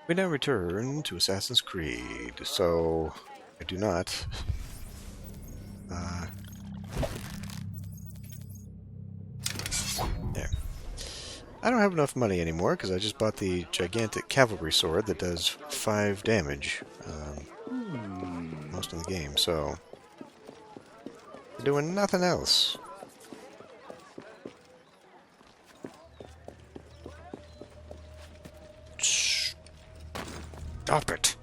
We now return to Assassin's Creed, so I do not. There. I don't have enough money anymore because I just bought the gigantic cavalry sword that does 5 damage most of the game, so we're doing nothing else. Stop it!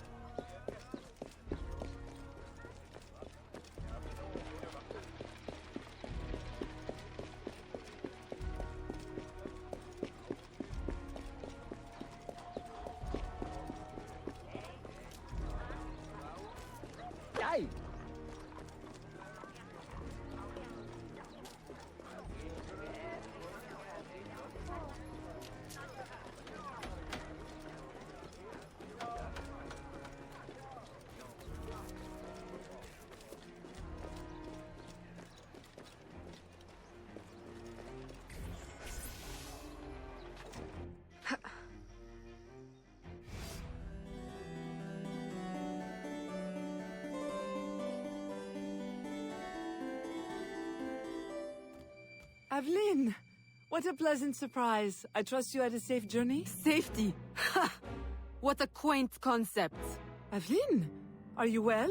Aveline! What a pleasant surprise. I trust you had a safe journey? Safety? Ha! What a quaint concept. Aveline, are you well?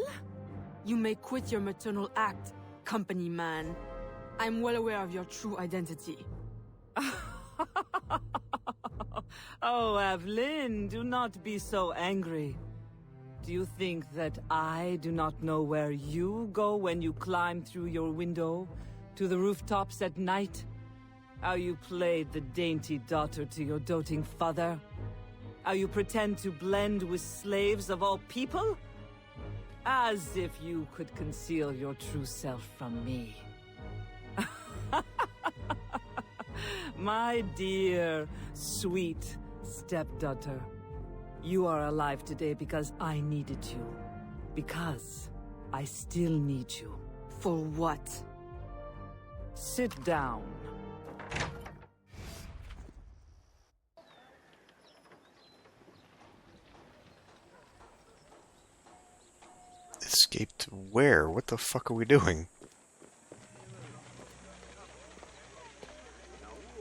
You may quit your maternal act, company man. I'm well aware of your true identity. Oh, Aveline, do not be so angry. Do you think that I do not know where you go when you climb through your window to the rooftops at night? How you played the dainty daughter to your doting father? How you pretend to blend with slaves of all people? As if you could conceal your true self from me. My dear, sweet stepdaughter, you are alive today because I needed you. Because I still need you. For what? Sit down. Escaped where? What the fuck are we doing?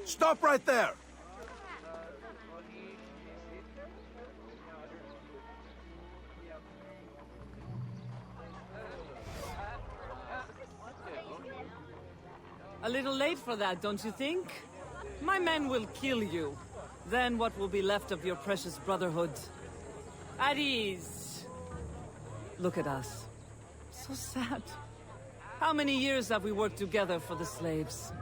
Stop right there! A little late for that, don't you think? My men will kill you. Then what will be left of your precious brotherhood? At ease. Look at us. So sad. How many years have we worked together for the slaves?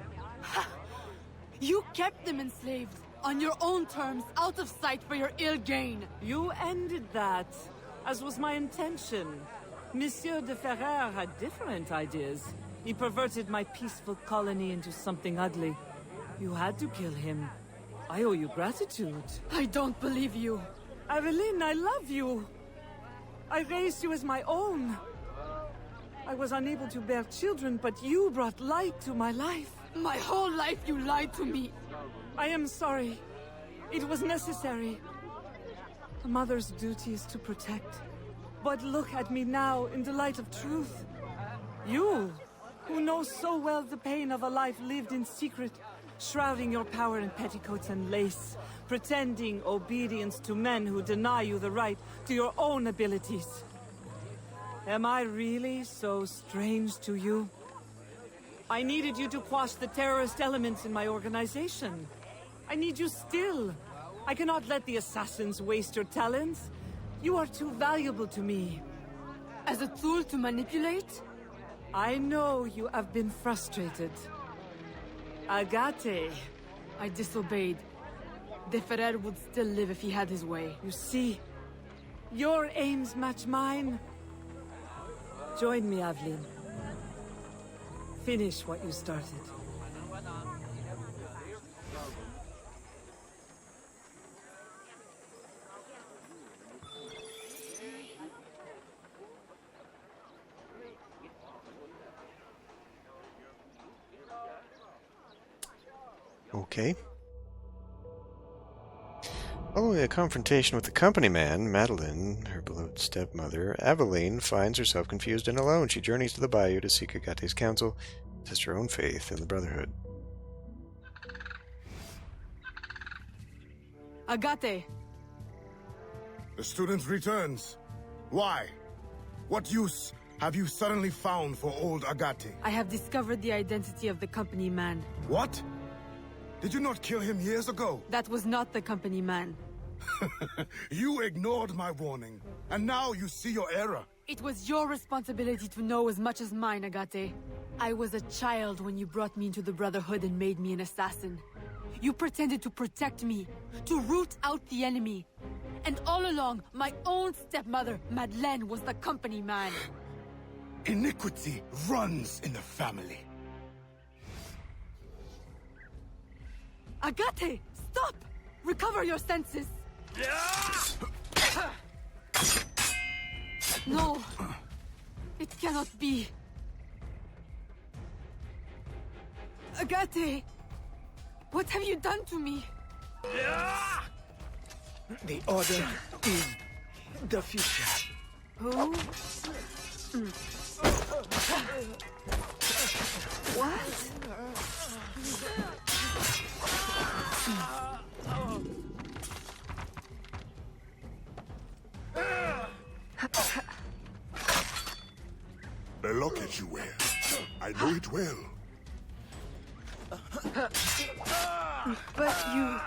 You kept them enslaved, on your own terms, out of sight for your ill gain. You ended that, as was my intention. Monsieur de Ferrer had different ideas. He perverted my peaceful colony into something ugly. You had to kill him. I owe you gratitude. I don't believe you. Aveline, I love you. I raised you as my own. I was unable to bear children, but you brought light to my life. My whole life you lied to me. I am sorry. It was necessary. A mother's duty is to protect. But look at me now in the light of truth. You, who know so well the pain of a life lived in secret, shrouding your power in petticoats and lace, pretending obedience to men who deny you the right to your own abilities. Am I really so strange to you? I needed you to quash the terrorist elements in my organization. I need you still. I cannot let the assassins waste your talents. You are too valuable to me. As a tool to manipulate? I know you have been frustrated. Agate. I disobeyed. De Ferrer would still live if he had his way. You see, your aims match mine. Join me, Aveline. Finish what you started. Okay. Following a confrontation with the company man, Madeline, her beloved stepmother, Aveline finds herself confused and alone. She journeys to the bayou to seek Agate's counsel, test her own faith in the Brotherhood. Agate! The student returns. Why? What use have you suddenly found for old Agate? I have discovered the identity of the company man. What? Did you not kill him years ago? That was not the company man. You ignored my warning, and now you see your error. It was your responsibility to know as much as mine, Agate. I was a child when you brought me into the Brotherhood and made me an assassin. You pretended to protect me, to root out the enemy. And all along, my own stepmother, Madeleine, was the company man. Iniquity runs in the family. Agate, stop! Recover your senses! No, it cannot be. Agate, what have you done to me? The Order is the future. Who? What? The locket you wear. I know it well. But you...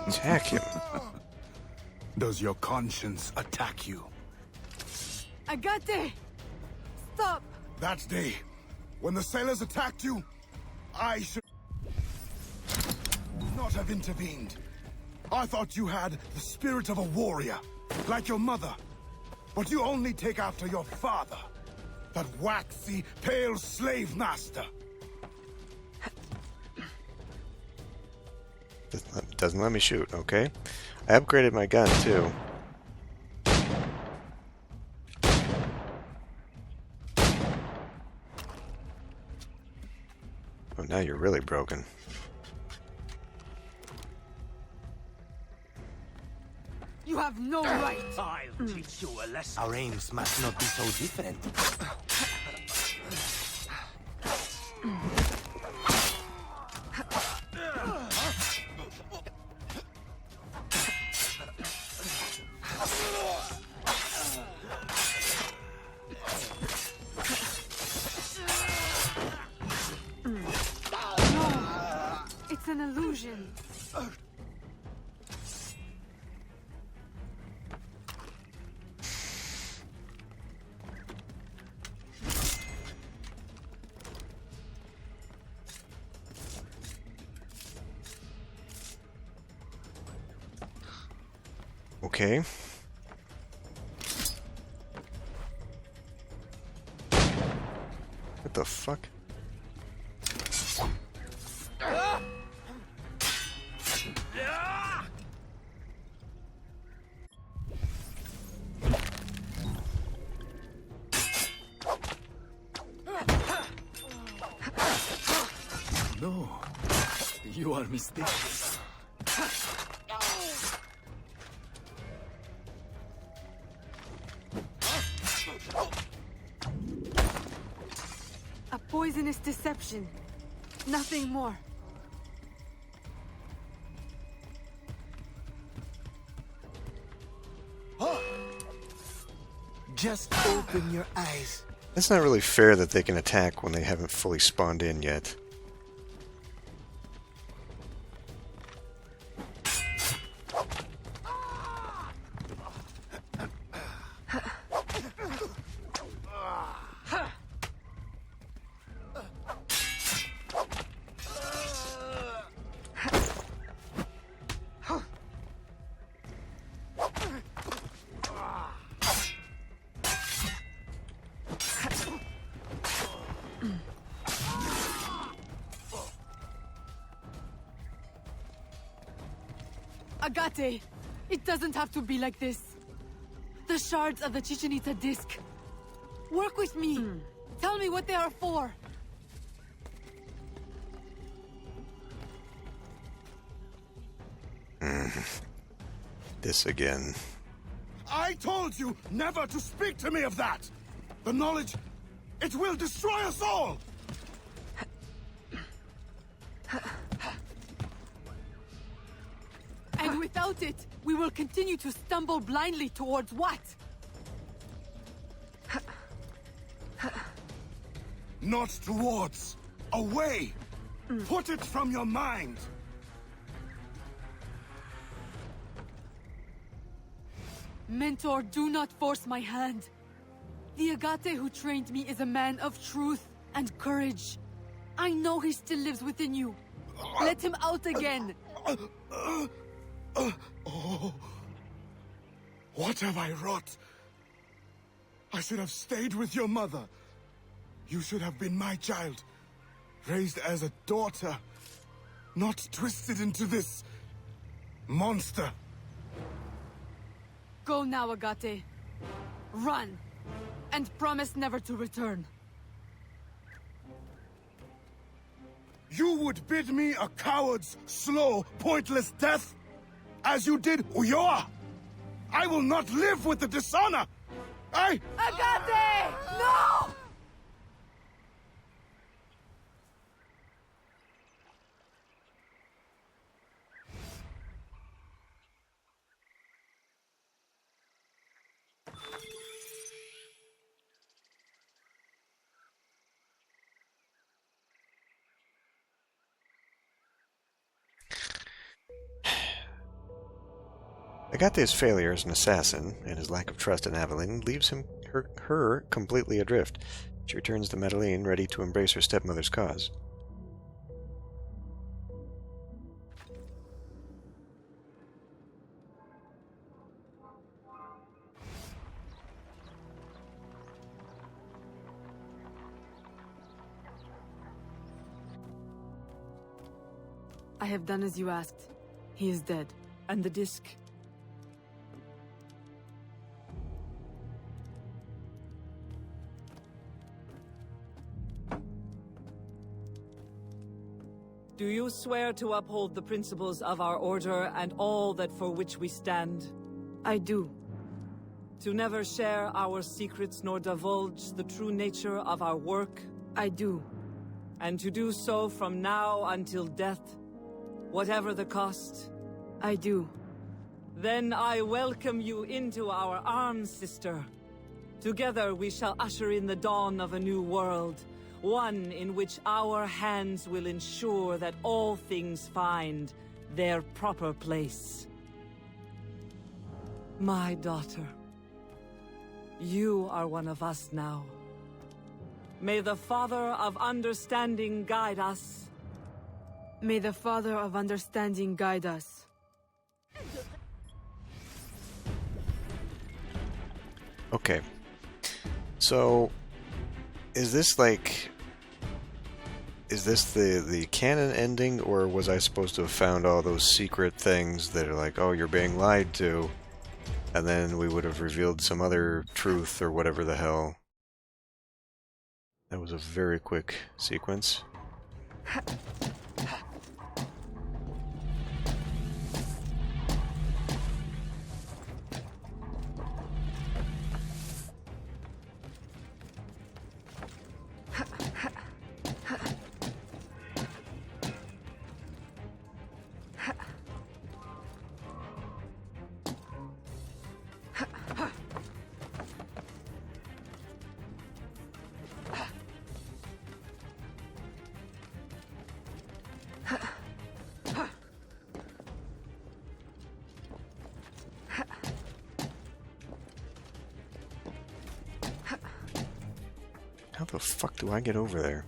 Attack him. Does your conscience attack you? Agate! Stop! That day, when the sailors attacked you, I should not have intervened. I thought you had the spirit of a warrior, like your mother. But you only take after your father, that waxy, pale slave master. Doesn't let me shoot, okay? I upgraded my gun, too. Oh, now you're really broken. You have no right! I'll teach you a lesson. Our aims must not be so different. It's an illusion. Okay. What the fuck? No, you are mistaken. A poisonous deception. Nothing more. Just open your eyes. It's not really fair that they can attack when they haven't fully spawned in yet. Agate! It doesn't have to be like this. The shards of the Chichen Itza disc. Work with me. Tell me what they are for. This again. I told you never to speak to me of that! The knowledge, it will destroy us all! And without it, we will continue to stumble blindly towards what? Not towards. Away! Put it from your mind! Mentor, do not force my hand. The Agate who trained me is a man of truth and courage. I know he still lives within you. Let him out again. Oh. What have I wrought? I should have stayed with your mother. You should have been my child. Raised as a daughter. Not twisted into this monster. Go now, Agate. Run. And promise never to return. You would bid me a coward's slow, pointless death? As you did Ulloa? I will not live with the dishonor! Agate! No! Agate's failure as an assassin and his lack of trust in Aveline leaves her completely adrift. She returns to Madeline, ready to embrace her stepmother's cause. I have done as you asked. He is dead. And the disc? Do you swear to uphold the principles of our order and all that for which we stand? I do. To never share our secrets nor divulge the true nature of our work? I do. And to do so from now until death, whatever the cost? I do. Then I welcome you into our arms, sister. Together we shall usher in the dawn of a new world. One in which our hands will ensure that all things find their proper place. My daughter, you are one of us now. May the Father of Understanding guide us. May the Father of Understanding guide us. Okay. So, is this like... Is this the canon ending, or was I supposed to have found all those secret things that are like, oh, you're being lied to, and then we would have revealed some other truth or whatever the hell? That was a very quick sequence. How the fuck do I get over there?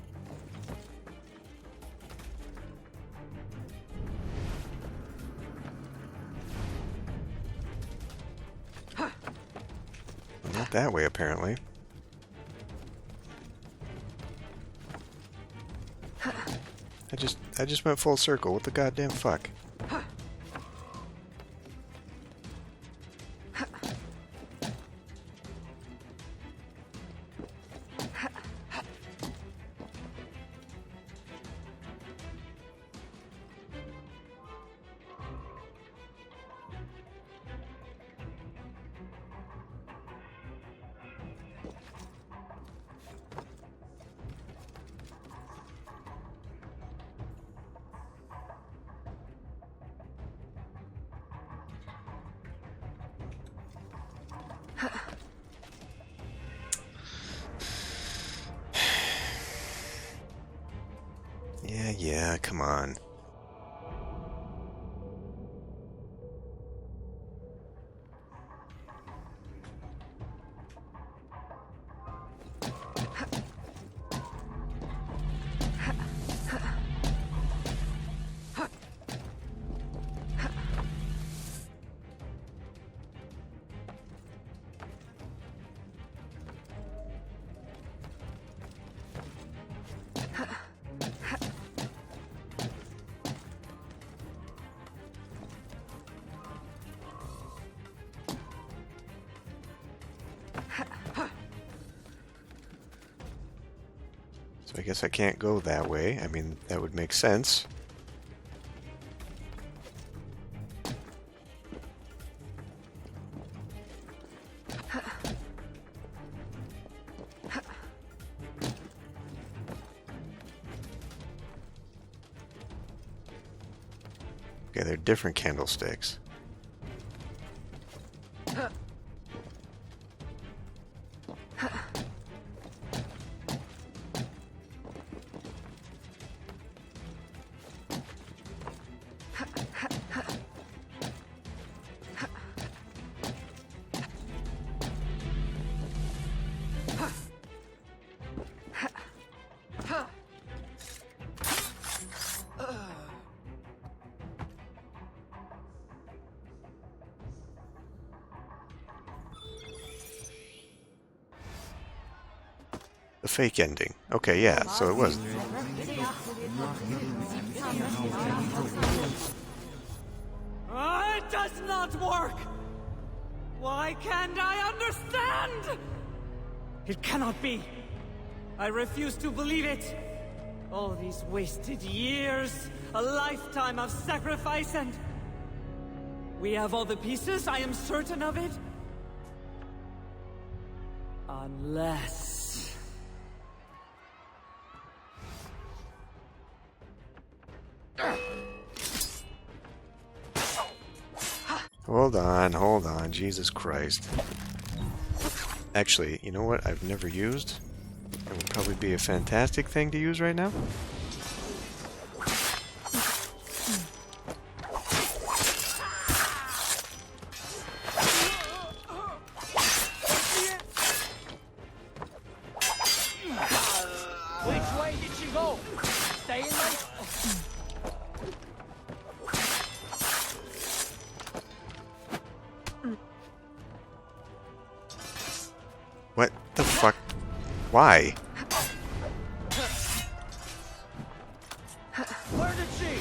Well, not that way, apparently. I just went full circle. What the goddamn fuck? Yeah, come on. So I guess I can't go that way. I mean, that would make sense. Okay, they're different candlesticks. The fake ending. Okay, yeah, so it was. It does not work! Why can't I understand? It cannot be. I refuse to believe it. All these wasted years, a lifetime of sacrifice, and... we have all the pieces, I am certain of it. Unless... Hold on, Jesus Christ. Actually, you know what I've never used? It would probably be a fantastic thing to use right now. Which way did she go? Staying right? What the fuck? Why? Where did she?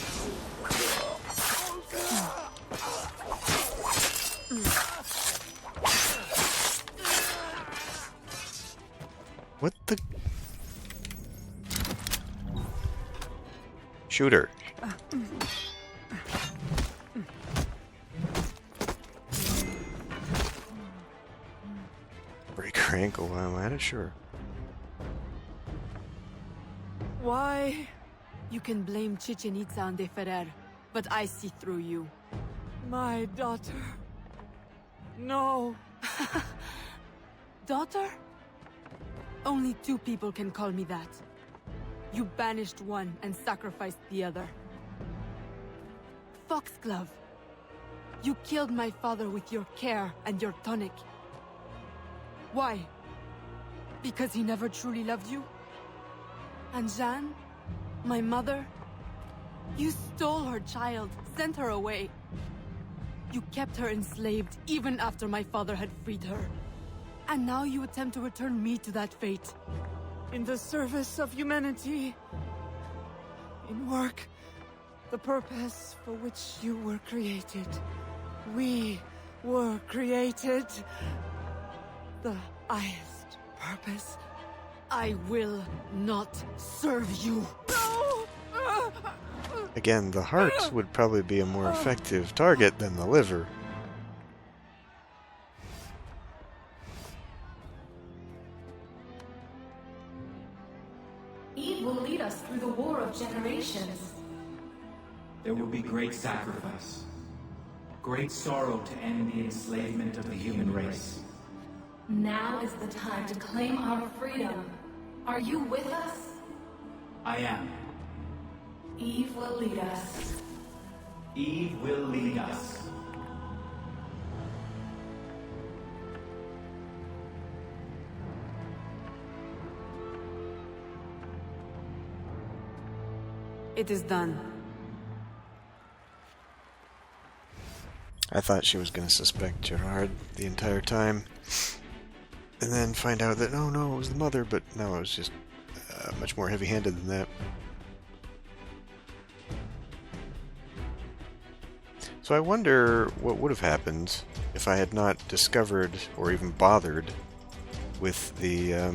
What the? Shoot her. Break her ankle while I'm at it, sure. why? You can blame Chichen Itza and De Ferrer, but I see through you. My daughter. No. Daughter? Only two people can call me that. You banished one and sacrificed the other. Foxglove. You killed my father with your care and your tonic. Why? Because he never truly loved you? And Jeanne? My mother? You stole her child, sent her away. You kept her enslaved even after my father had freed her. And now you attempt to return me to that fate. In the service of humanity. In work. The purpose for which you were created. We were created. The highest purpose. I will not serve you. No! Again, the heart would probably be a more effective target than the liver. Eve will lead us through the war of generations. There will be great sacrifice, great sorrow to end the enslavement of the human race. Now is the time to claim our freedom. Are you with us? I am. Eve will lead us. Eve will lead us. It is done. I thought she was going to suspect Gerard the entire time, and then find out that, oh no, it was the mother, but no, it was just much more heavy-handed than that. So I wonder what would have happened if I had not discovered, or even bothered, with the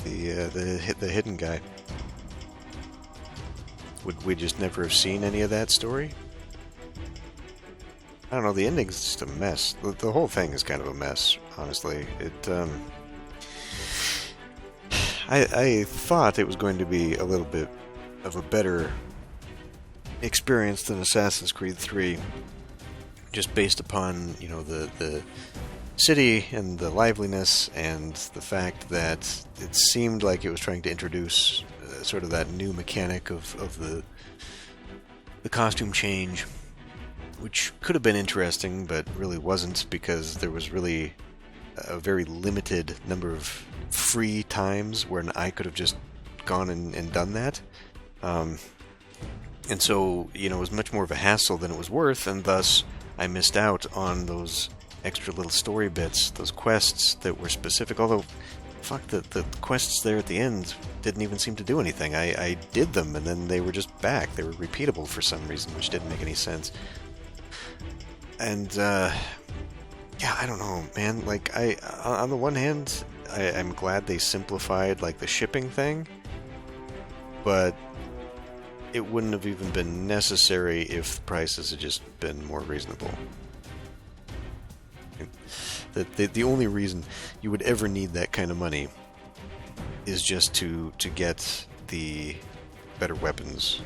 hidden guy. Would we just never have seen any of that story? I don't know, the ending's just a mess. The whole thing is kind of a mess, honestly. I thought it was going to be a little bit of a better experience than Assassin's Creed 3, just based upon, you know, the city and the liveliness and the fact that it seemed like it was trying to introduce sort of that new mechanic of the costume change, which could have been interesting, but really wasn't, because there was really a very limited number of free times when I could have just gone and done that. And so, you know, it was much more of a hassle than it was worth, and thus I missed out on those extra little story bits, those quests that were specific, although, fuck, the quests there at the end didn't even seem to do anything. I did them, and then they were just back. They were repeatable for some reason, which didn't make any sense. And, yeah, I don't know, man. Like, on the one hand, I'm glad they simplified, like, the shipping thing, but it wouldn't have even been necessary if the prices had just been more reasonable. The only reason you would ever need that kind of money is just to get the better weapons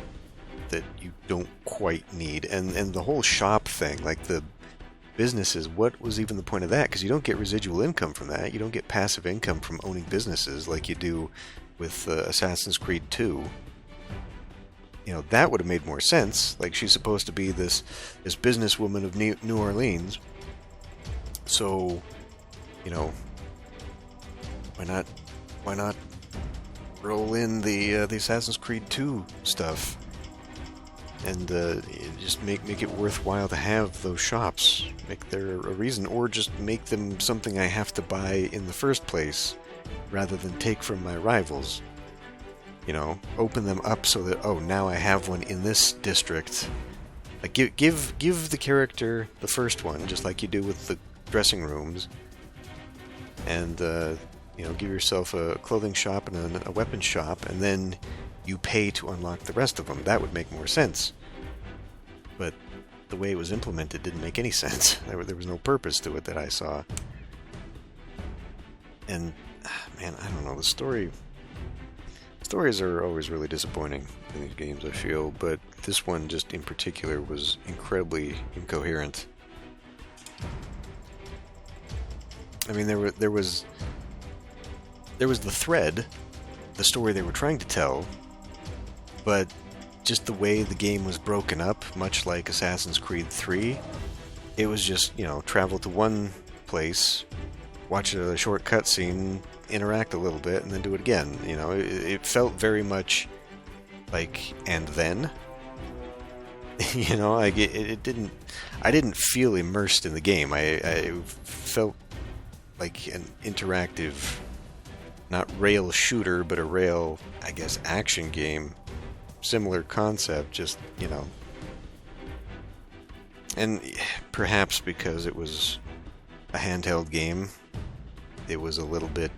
that you don't quite need. And the whole shop thing, like the businesses, what was even the point of that? Because you don't get residual income from that. You don't get passive income from owning businesses like you do with Assassin's Creed 2. You know, that would have made more sense. Like, she's supposed to be this businesswoman of New Orleans. So, you know, why not roll in the Assassin's Creed 2 stuff and just make it worthwhile to have those shops, make there a reason, or just make them something I have to buy in the first place rather than take from my rivals. You know, open them up so that, oh, now I have one in this district. Like, give the character the first one, just like you do with the dressing rooms, and you know, give yourself a clothing shop and a weapons shop, and then you pay to unlock the rest of them. That would make more sense. But the way it was implemented didn't make any sense. There was no purpose to it that I saw. And man, I don't know, the stories are always really disappointing in these games, I feel, but this one just in particular was incredibly incoherent. I mean, there was the thread, the story they were trying to tell, but just the way the game was broken up, much like Assassin's Creed 3, it was just, you know, travel to one place, watch a short cutscene, interact a little bit, and then do it again. You know, it felt very much like, and then? You know, I didn't feel immersed in the game. I felt like an interactive, not rail shooter, but a rail, I guess, action game. Similar concept, just, you know. And perhaps because it was a handheld game, it was a little bit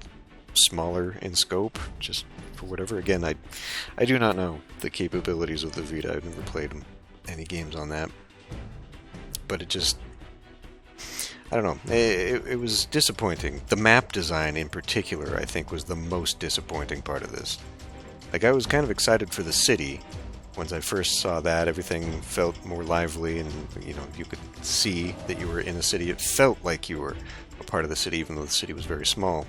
smaller in scope, just for whatever. Again, I do not know the capabilities of the Vita. I've never played any games on that. But it just, I don't know. It was disappointing. The map design in particular, I think, was the most disappointing part of this. Like, I was kind of excited for the city. Once I first saw that, everything felt more lively, and, you know, you could see that you were in a city. It felt like you were a part of the city, even though the city was very small.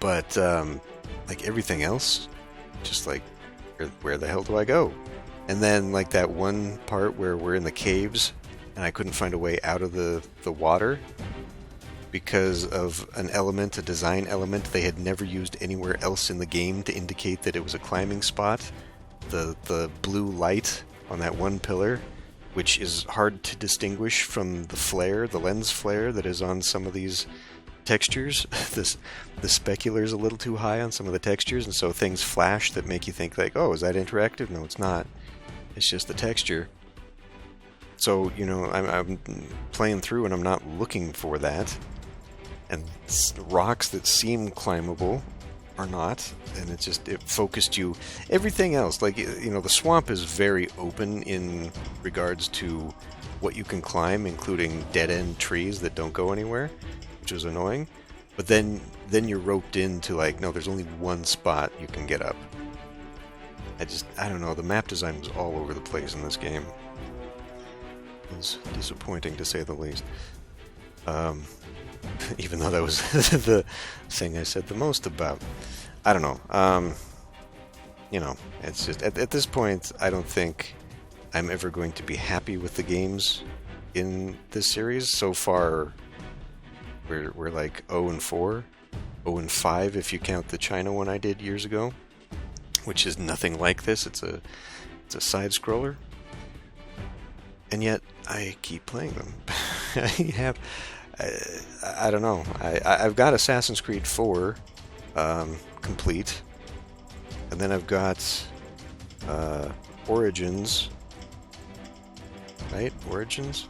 But, like, everything else just, like, where the hell do I go? And then, like, that one part where we're in the caves, and I couldn't find a way out of the water because of an element, a design element they had never used anywhere else in the game to indicate that it was a climbing spot. The blue light on that one pillar, which is hard to distinguish from the flare, the lens flare that is on some of these textures. The specular is a little too high on some of the textures, and so things flash that make you think like, oh, is that interactive? No, it's not. It's just the texture. So, you know, I'm playing through and I'm not looking for that. And rocks that seem climbable are not. And it focused you. Everything else, like, you know, the swamp is very open in regards to what you can climb, including dead-end trees that don't go anywhere, which is annoying. But then you're roped into, like, no, there's only one spot you can get up. I don't know, the map design was all over the place in this game. It was disappointing, to say the least. Even though that was the thing I said the most about. I don't know. You know, it's just, at this point, I don't think I'm ever going to be happy with the games in this series. So far, we're like 0-4, 0-5 if you count the China one I did years ago, which is nothing like this. It's a side-scroller. And yet, I keep playing them. I don't know. I've got Assassin's Creed 4 complete. And then I've got Origins. Right? Origins?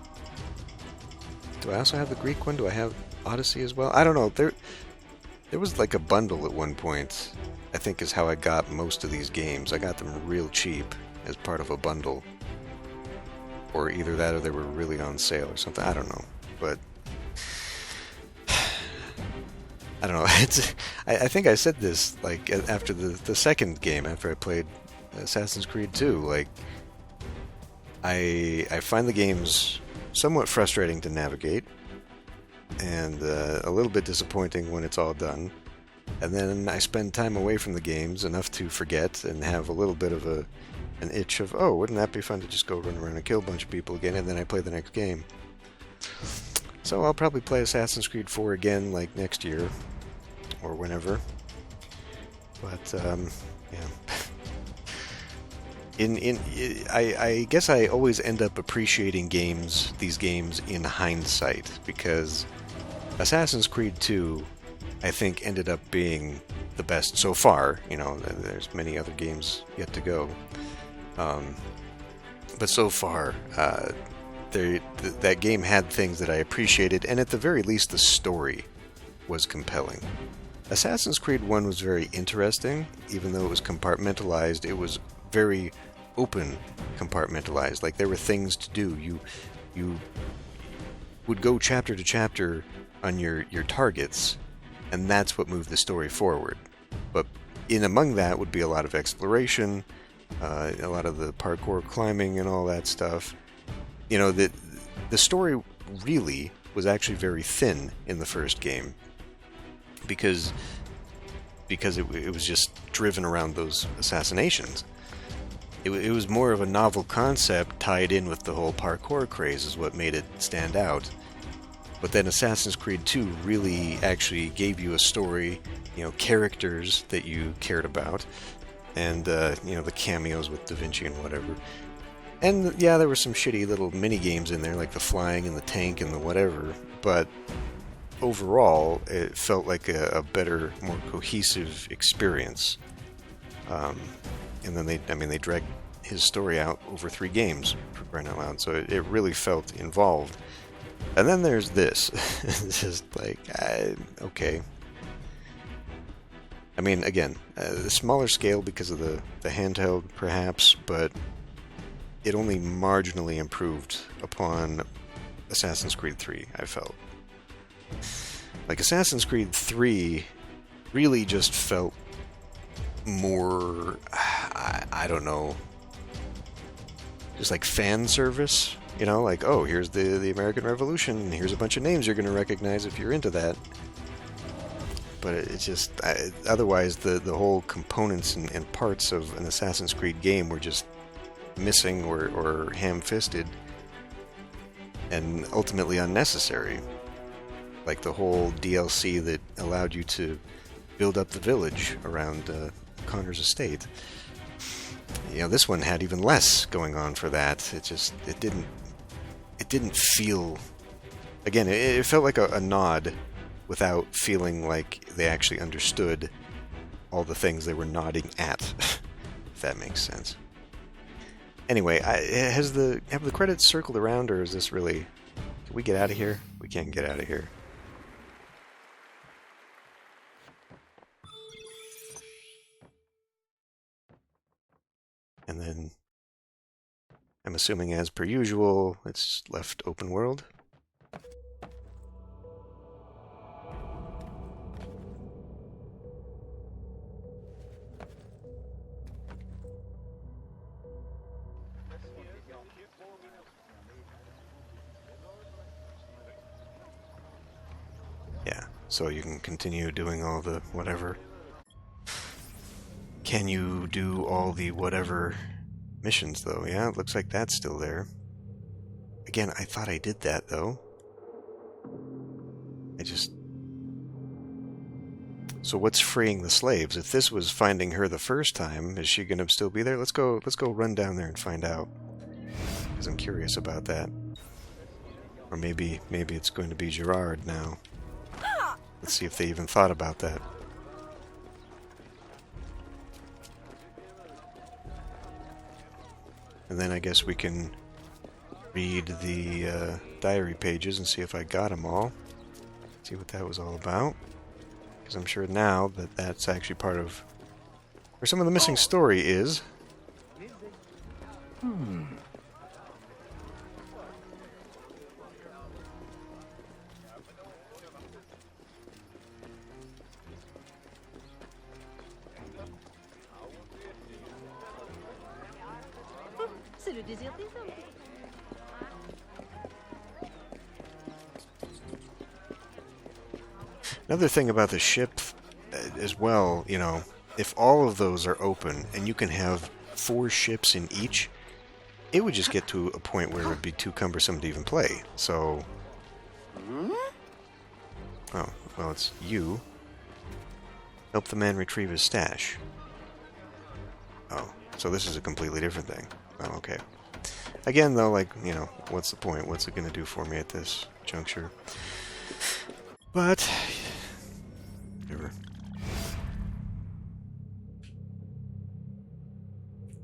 Do I also have the Greek one? Do I have Odyssey as well? I don't know. There was like a bundle at one point, I think is how I got most of these games. I got them real cheap as part of a bundle. Or either that or they were really on sale or something. I don't know. But I don't know. I think I said this like after the second game, after I played Assassin's Creed 2. Like, I find the games somewhat frustrating to navigate, and a little bit disappointing when it's all done. And then I spend time away from the games enough to forget and have a little bit of an itch of, oh, wouldn't that be fun to just go run around and kill a bunch of people again, and then I play the next game. So I'll probably play Assassin's Creed 4 again, like, next year, or whenever. But, yeah. I guess I always end up appreciating these games in hindsight, because Assassin's Creed 2, I think, ended up being the best so far. You know, there's many other games yet to go. But so far, that game had things that I appreciated, and at the very least, the story was compelling. Assassin's Creed 1 was very interesting, even though it was compartmentalized. It was very open compartmentalized. Like, there were things to do. You would go chapter to chapter on your targets, and that's what moved the story forward. But in among that would be a lot of exploration, a lot of the parkour climbing and all that stuff. You know, the story really was actually very thin in the first game, because it was just driven around those assassinations. It was more of a novel concept tied in with the whole parkour craze is what made it stand out. But then Assassin's Creed 2 really actually gave you a story, you know, characters that you cared about, and, you know, the cameos with Da Vinci and whatever. And, yeah, there were some shitty little mini-games in there, like the flying and the tank and the whatever, but overall, it felt like a better, more cohesive experience. And then they dragged his story out over 3 games, for crying out loud, so it really felt involved. And then there's this. It's just like, okay. I mean, again, the smaller scale because of the handheld, perhaps, but it only marginally improved upon Assassin's Creed 3, I felt. Like, Assassin's Creed 3 really just felt more, I don't know, just like fan service, you know, like, oh, here's the American Revolution, here's a bunch of names you're going to recognize if you're into that. but it just otherwise the whole components and parts of an Assassin's Creed game were just missing or ham-fisted and ultimately unnecessary. Like the whole DLC that allowed you to build up the village around Connor's estate. You know, this one had even less going on for that. It didn't feel, again, it felt like a nod without feeling like they actually understood all the things they were nodding at, if that makes sense. Anyway, have the credits circled around, or is this really... Can we get out of here? We can't get out of here. And then, I'm assuming as per usual, it's left open world. Yeah, so you can continue doing all the whatever. Can you do all the whatever missions, though? Yeah, it looks like that's still there. Again, I thought I did that, though. So what's freeing the slaves? If this was finding her the first time, is she gonna still be there? Let's go run down there and find out. Because I'm curious about that. Or maybe it's going to be Gerard now. Let's see if they even thought about that. And then I guess we can read the diary pages and see if I got them all. See what that was all about. Because I'm sure now that that's actually part of where some of the missing story is. C'est le désir des hommes. Another thing about the ship as well, you know, if all of those are open and you can have 4 ships in each, it would just get to a point where it would be too cumbersome to even play. So... Oh, well, it's you. Help the man retrieve his stash. Oh, so this is a completely different thing. Oh, okay. Again, though, like, you know, what's the point? What's it going to do for me at this juncture? But... whatever.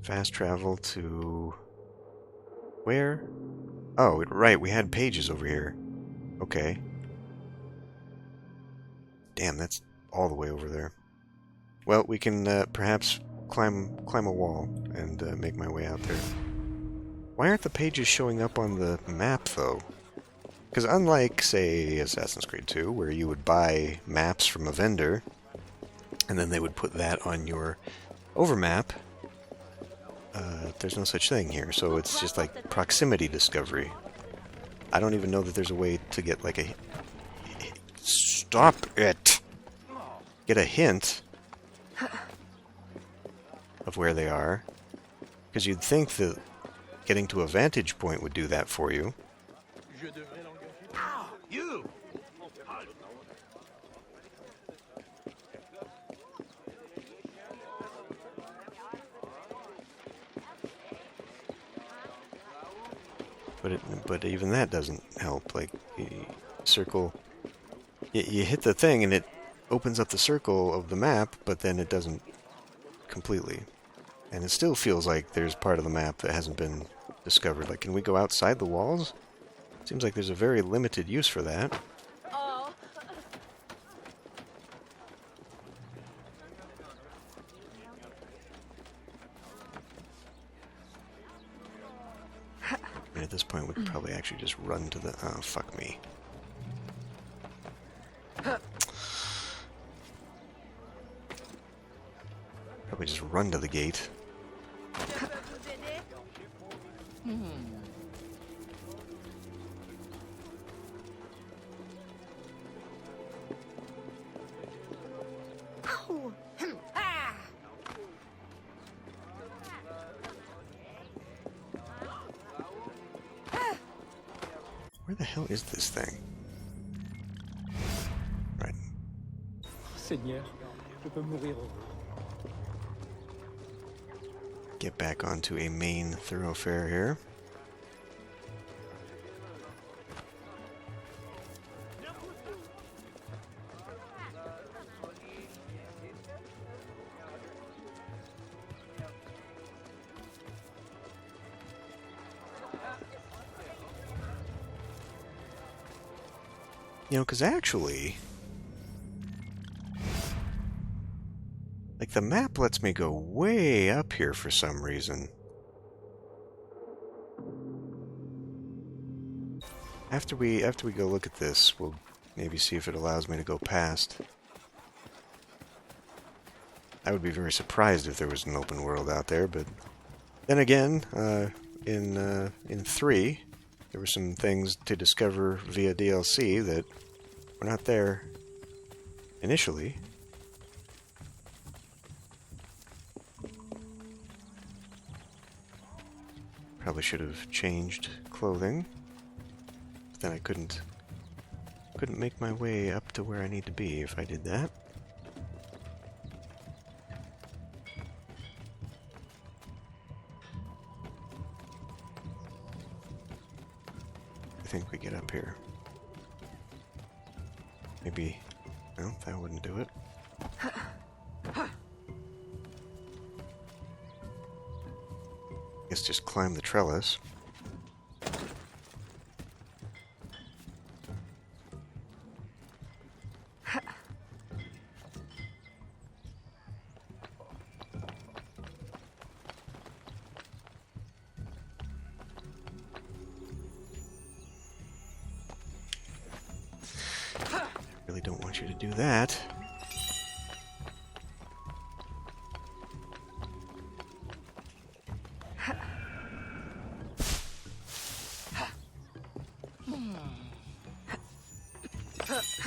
Fast travel to... where? Oh, right, we had pages over here. Okay. Damn, that's all the way over there. Well, we can perhaps climb a wall and make my way out there. Why aren't the pages showing up on the map, though? Because unlike, say, Assassin's Creed 2, where you would buy maps from a vendor, and then they would put that on your overmap, there's no such thing here. So it's just like proximity discovery. I don't even know that there's a way to get like a... Stop it! Get a hint of where they are. Because you'd think that getting to a vantage point would do that for you. You! But even that doesn't help. Like, circle... You hit the thing and it opens up the circle of the map, but then it doesn't completely. And it still feels like there's part of the map that hasn't been discovered. Like, can we go outside the walls? Seems like there's a very limited use for that. Oh. I mean, at this point, we could probably actually just run to the... Oh, fuck me. Probably just run to the gate. Where the hell is this thing? Right. Seigneur, je peux mourir heureux. Get back onto a main thoroughfare here. You know, because actually, like, the map lets me go way up here for some reason. After we go look at this, we'll maybe see if it allows me to go past. I would be very surprised if there was an open world out there, but then again, in 3, there were some things to discover via DLC that were not there initially. Probably should have changed clothing, but then I couldn't make my way up to where I need to be if I did that. I think we get up here. Maybe... no, that wouldn't do it. Guess just climb the trellis. Really don't want you to do that.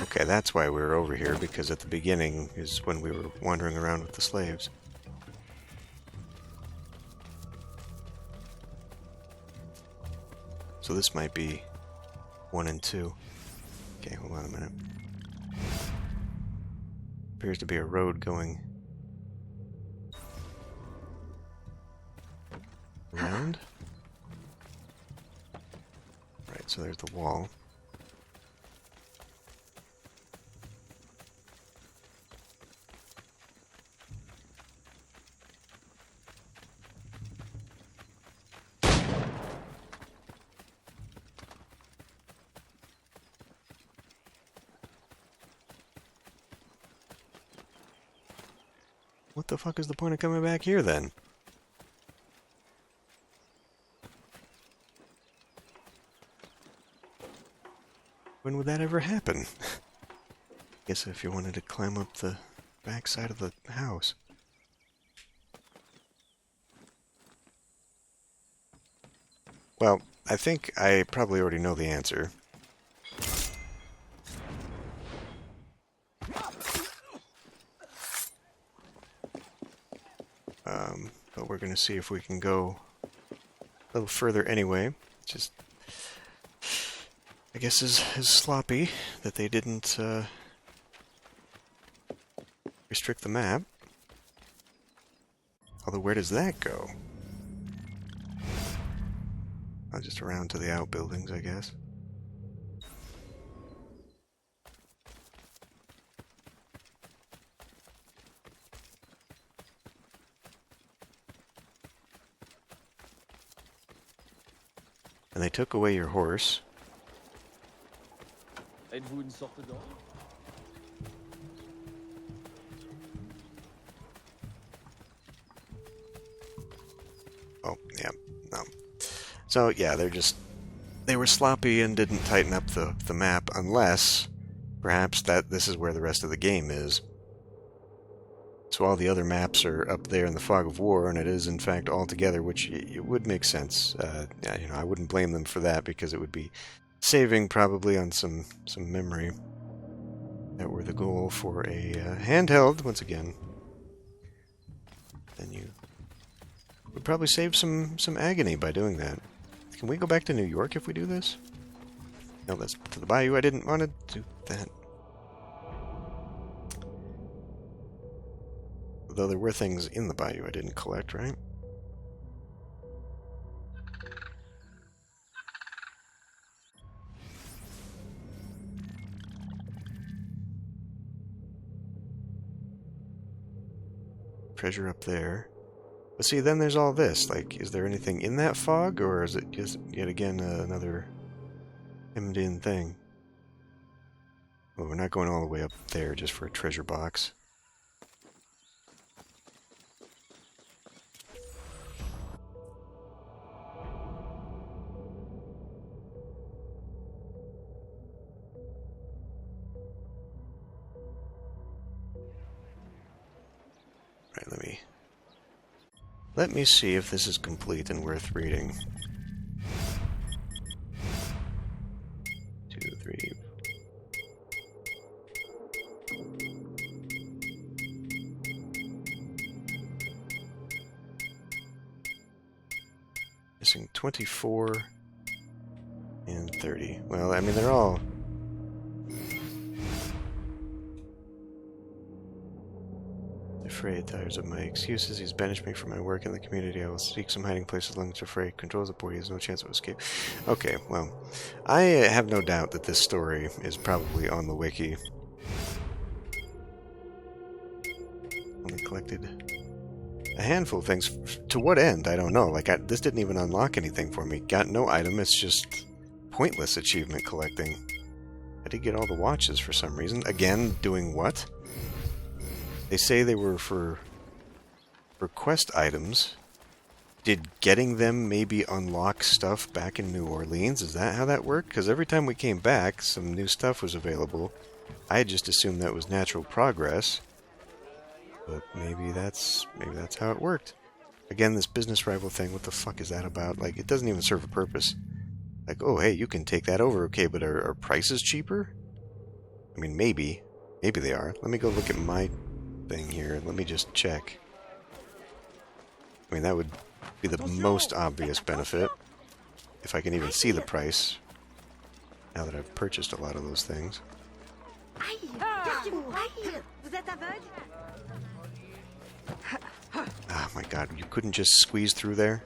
Okay, that's why we were over here, because at the beginning is when we were wandering around with the slaves. So this might be 1 and 2. Okay, hold on a minute. Appears to be a road going around. Right, so there's the wall. What the fuck is the point of coming back here, then? When would that ever happen? Guess if you wanted to climb up the back side of the house. Well, I think I probably already know the answer. But we're going to see if we can go a little further anyway. Just, I guess, is sloppy that they didn't restrict the map. Although, where does that go? Oh, just around to the outbuildings, I guess. And they took away your horse. Êtes-vous une sorte d'ange? Oh, yeah, no. So, yeah, they were sloppy and didn't tighten up the map, unless, perhaps, that this is where the rest of the game is. So all the other maps are up there in the Fog of War, and it is, in fact, all together, which it would make sense. Yeah, you know, I wouldn't blame them for that, because it would be saving, probably, on some memory that were the goal for a handheld, once again. And you would probably save some agony by doing that. Can we go back to New York if we do this? No, that's to the bayou. I didn't want to do that. Though there were things in the bayou I didn't collect, right? Treasure up there. But see, then there's all this. Like, is there anything in that fog, or is it just, yet again, another hemmed-in thing? Well, we're not going all the way up there just for a treasure box. Right, let me see if this is complete and worth reading. 2, 3. Missing 24 and 30. Well, I mean, they're all... Afraid, tires of my excuses. He's banished me from my work in the community. I will seek some hiding place as long as afraid. Controls the boy. He has no chance of escape. Okay, well, I have no doubt that this story is probably on the wiki. Only collected a handful of things. To what end? I don't know. Like, this didn't even unlock anything for me. Got no item. It's just pointless achievement collecting. I did get all the watches for some reason. Again, doing what? They say they were for quest items. Did getting them maybe unlock stuff back in New Orleans? Is that how that worked? Because every time we came back, some new stuff was available. I had just assumed that was natural progress. But maybe that's how it worked. Again, this business rival thing, what the fuck is that about? Like, it doesn't even serve a purpose. Like, oh, hey, you can take that over, okay, but are prices cheaper? I mean, maybe. Maybe they are. Let me go look at my thing here. Let me just check. I mean, that would be the most obvious benefit. If I can even see the price. Now that I've purchased a lot of those things. Oh my god, you couldn't just squeeze through there?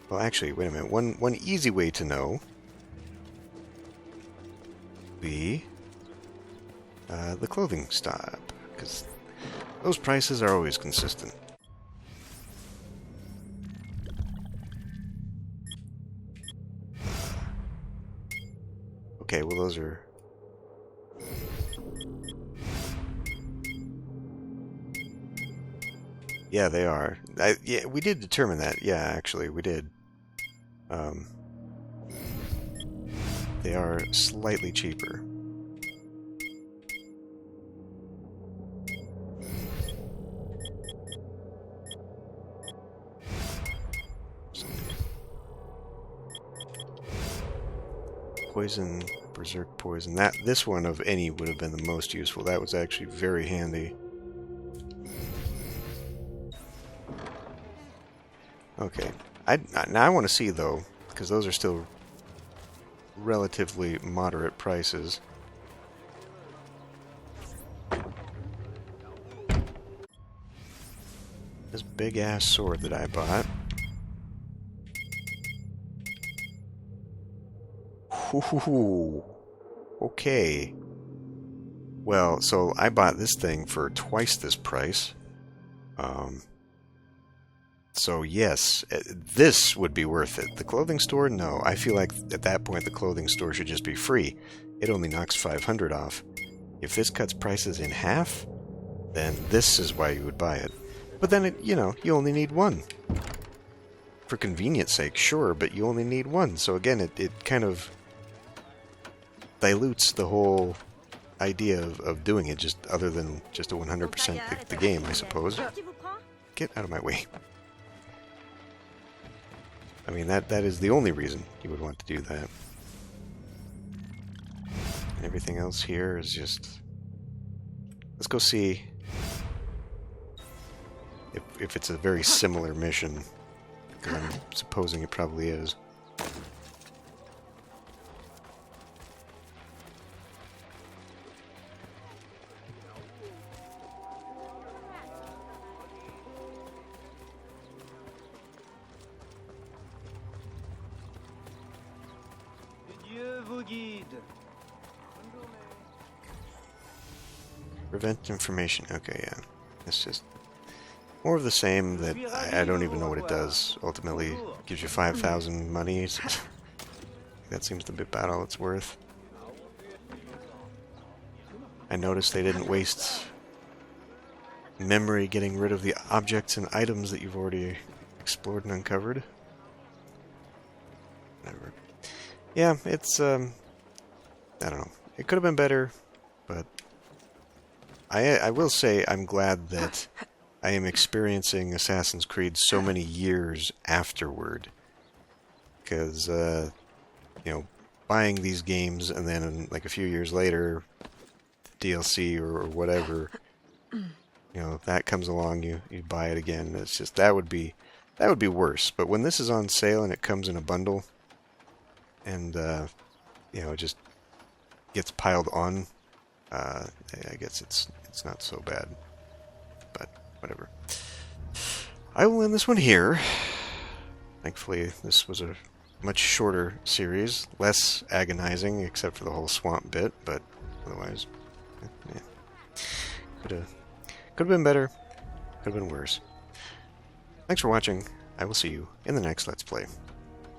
Well, actually, wait a minute. One easy way to know would be the clothing stop, because those prices are always consistent. Okay, well those are... Yeah, they are. Yeah, we did determine that. Yeah, actually, we did. They are slightly cheaper. Poison, berserk poison. This one of any would have been the most useful. That was actually very handy. Okay. Now I want to see though, because those are still relatively moderate prices. This big ass sword that I bought. Ooh, okay. Well, so I bought this thing for twice this price. So yes, this would be worth it. The clothing store, no. I feel like at that point the clothing store should just be free. It only knocks 500 off. If this cuts prices in half, then this is why you would buy it. But then, you only need one. For convenience sake, sure, but you only need one. So again, it kind of dilutes the whole idea of doing it, just other than just a 100% the game, I suppose. Get out of my way. I mean, that is the only reason you would want to do that. And everything else here is just... Let's go see if it's a very similar mission, because I'm supposing it probably is. Prevent information. Okay, yeah. It's just more of the same that I don't even know what it does. Ultimately, gives you 5,000 money. That seems to be about all it's worth. I noticed they didn't waste memory getting rid of the objects and items that you've already explored and uncovered. Whatever. Yeah, it's, I don't know. It could have been better, but I will say I'm glad that I am experiencing Assassin's Creed so many years afterward. Because, you know, buying these games and then like a few years later, DLC or whatever, you know, that comes along, you buy it again. It's just, that would be worse. But when this is on sale and it comes in a bundle, and, you know, it just gets piled on, I guess it's not so bad. But, whatever. I will end this one here. Thankfully, this was a much shorter series, less agonizing, except for the whole swamp bit, but otherwise, yeah. Could have been better, could have been worse. Thanks for watching. I will see you in the next Let's Play.